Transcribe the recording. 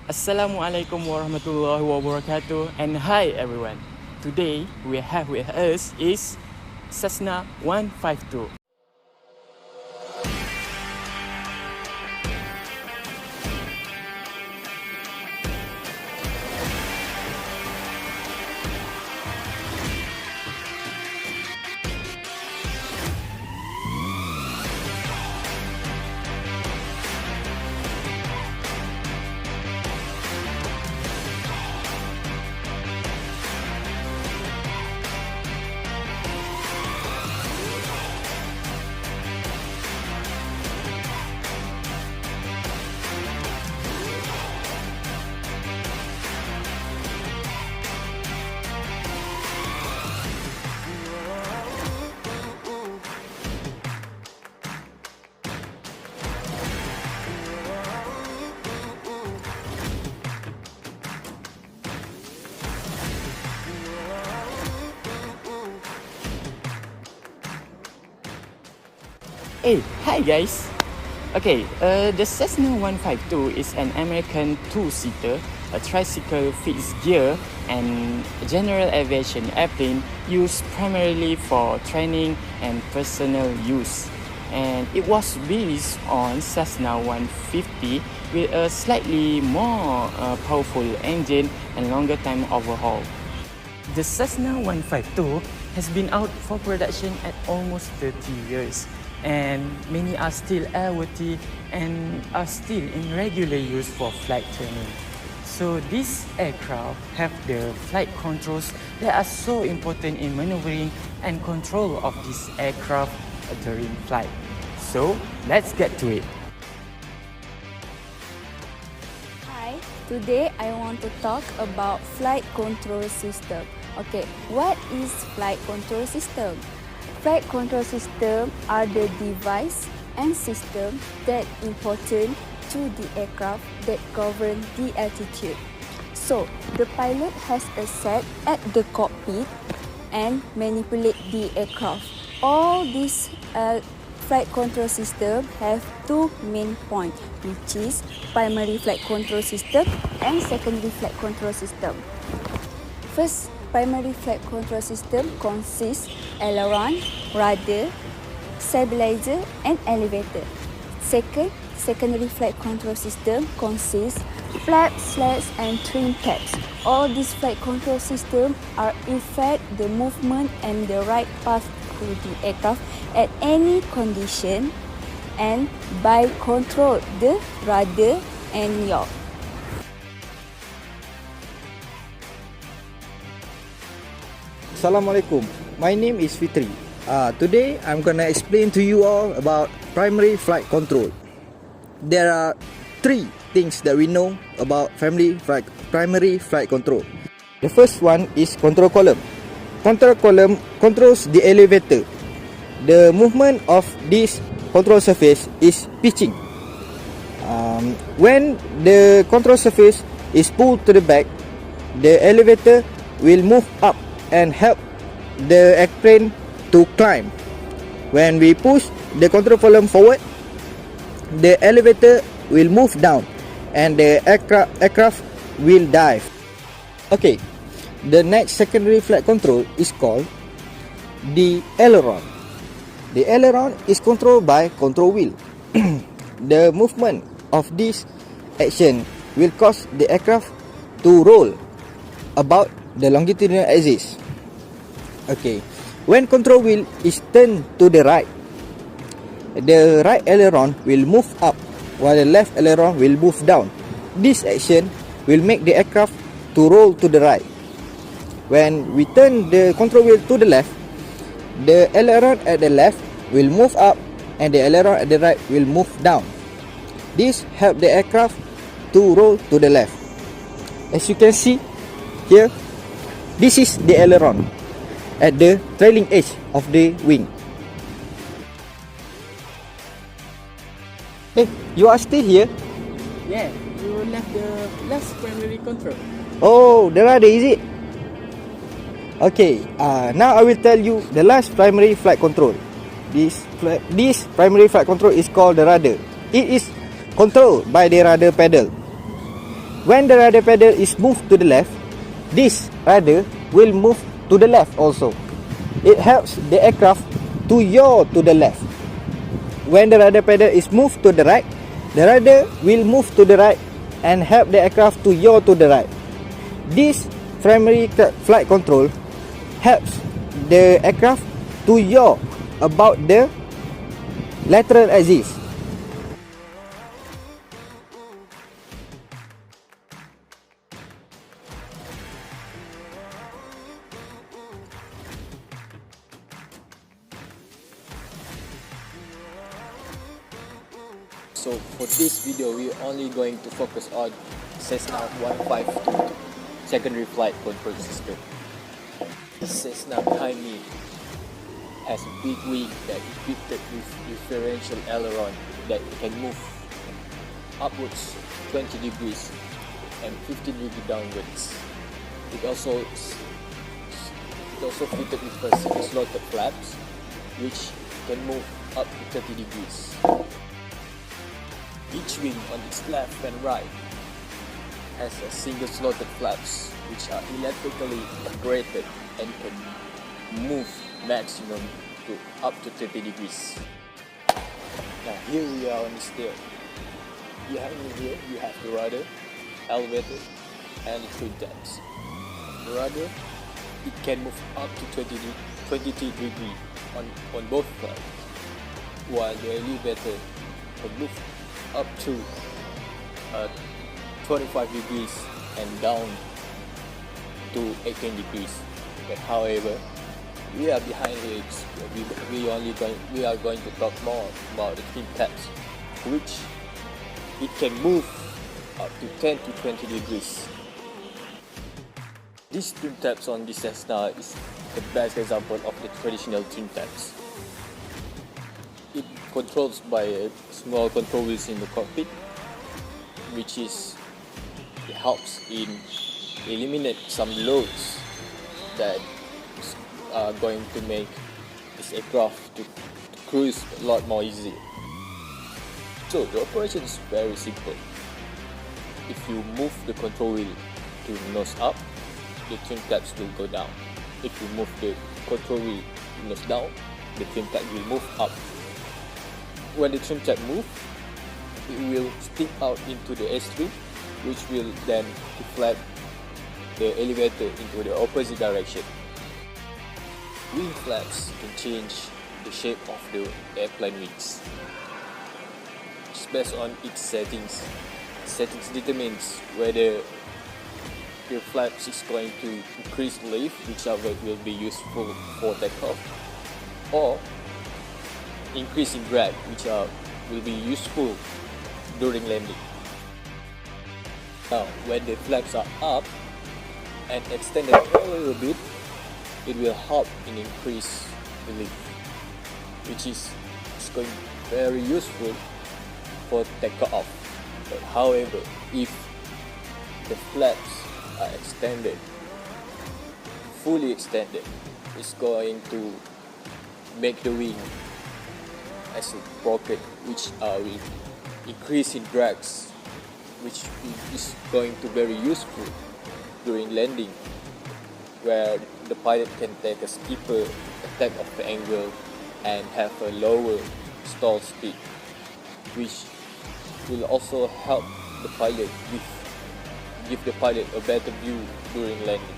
Assalamualaikum warahmatullahi wabarakatuh, and hi everyone. Today we have with us is Cessna 152. Hey, hi guys. Okay, the Cessna 152 is an American two-seater, a tricycle fixed gear, and general aviation airplane used primarily for training and personal use. And it was based on Cessna 150 with a slightly more powerful engine and longer time overhaul. The Cessna 152 has been out for production at almost 30 years. And many are still airworthy and are still in regular use for flight training. So these aircraft have the flight controls that are so important in maneuvering and control of this aircraft during flight. So let's get to it. Hi, today I want to talk about flight control system. Okay, what is flight control system? Flight control system are the device and system that important to the aircraft that govern the altitude. So, the pilot has a set at the cockpit and manipulate the aircraft. All these flight control system have two main points, which is primary flight control system and secondary flight control system. First, primary flight control system consists aileron, rudder, stabilizer and elevator. Second, secondary flight control system consists flaps, slats and trim tabs. All these flight control systems are effect the movement and the right path to the aircraft at any condition and by control the rudder and yaw. Assalamualaikum. My name is Fitri. Today I'm gonna explain to you all about primary flight control. There are three things that we know about primary flight control. The first one is control column. Control column controls the elevator. The movement of this control surface is pitching. When the control surface is pulled to the back, the elevator will move up and help the airplane to climb. When we push the control column forward, the elevator will move down and the aircraft will dive. Okay, the next secondary flight control is called the aileron. The aileron is controlled by control wheel. The movement of this action will cause the aircraft to roll about the longitudinal axis. Okay, when control wheel is turned to the right, the right aileron will move up while the left aileron will move down. This action will make the aircraft to roll to the right. When we turn the control wheel to the left, the aileron at the left will move up and the aileron at the right will move down. This helps the aircraft to roll to the left. As you can see here, this is the aileron at the trailing edge of the wing. Hey, you are still here? Yeah, you left the last primary control. Oh, the rudder, is it? Okay, now I will tell you the last primary flight control. This primary flight control is called the rudder. It is controlled by the rudder pedal. When the rudder pedal is moved to the left, this rudder will move to the left also. It helps the aircraft to yaw to the left. When the rudder pedal is moved to the right, the rudder will move to the right and help the aircraft to yaw to the right. This primary flight control helps the aircraft to yaw about the lateral axis. So for this video, we're only going to focus on Cessna 152 secondary flight control system. The Cessna behind me has a big wing that is equipped with differential aileron that can move upwards 20 degrees and 15 degrees downwards. It also fitted with a single slotted flaps which can move up to 30 degrees. Each wing on its left and right has a single slotted flaps which are electrically operated and can move maximum to up to 30 degrees. Now here we are on the stair. Behind me here you have the rudder, elevator and the twin tabs. The rudder, it can move up to 23 degrees on both sides, while the elevator can move up to 25 degrees and down to 18 degrees. But however, we are behind here. We are going to talk more about the twin tabs, which it can move up to 10 to 20 degrees. These twin tabs on this Cessna is the best example of the traditional twin tabs. It controls by a small control wheels in the cockpit, which helps in eliminate some loads that are going to make this aircraft to cruise a lot more easy. So the operation is very simple. If you move the control wheel to nose up, the twin tabs will go down. If you move the control wheel nose down, the twin tab will move up. When the twin tab moves, it will stick out into the airstream, which will then deflect the elevator into the opposite direction. Wing flaps can change the shape of the airplane wings. It's based on its settings. Settings determines whether the flaps is going to increase lift, which will be useful for takeoff, or increase in drag, which will be useful during landing. Now, when the flaps are up and extended a little bit, it will help in increase the lift, which is going to be very useful for takeoff. But however, if the flaps are extended, fully extended, it's going to make the wing as a rocket, which will increase in drags, which is going to be very useful during landing, where the pilot can take a steeper attack of the angle and have a lower stall speed, which will also help the pilot give the pilot a better view during landing.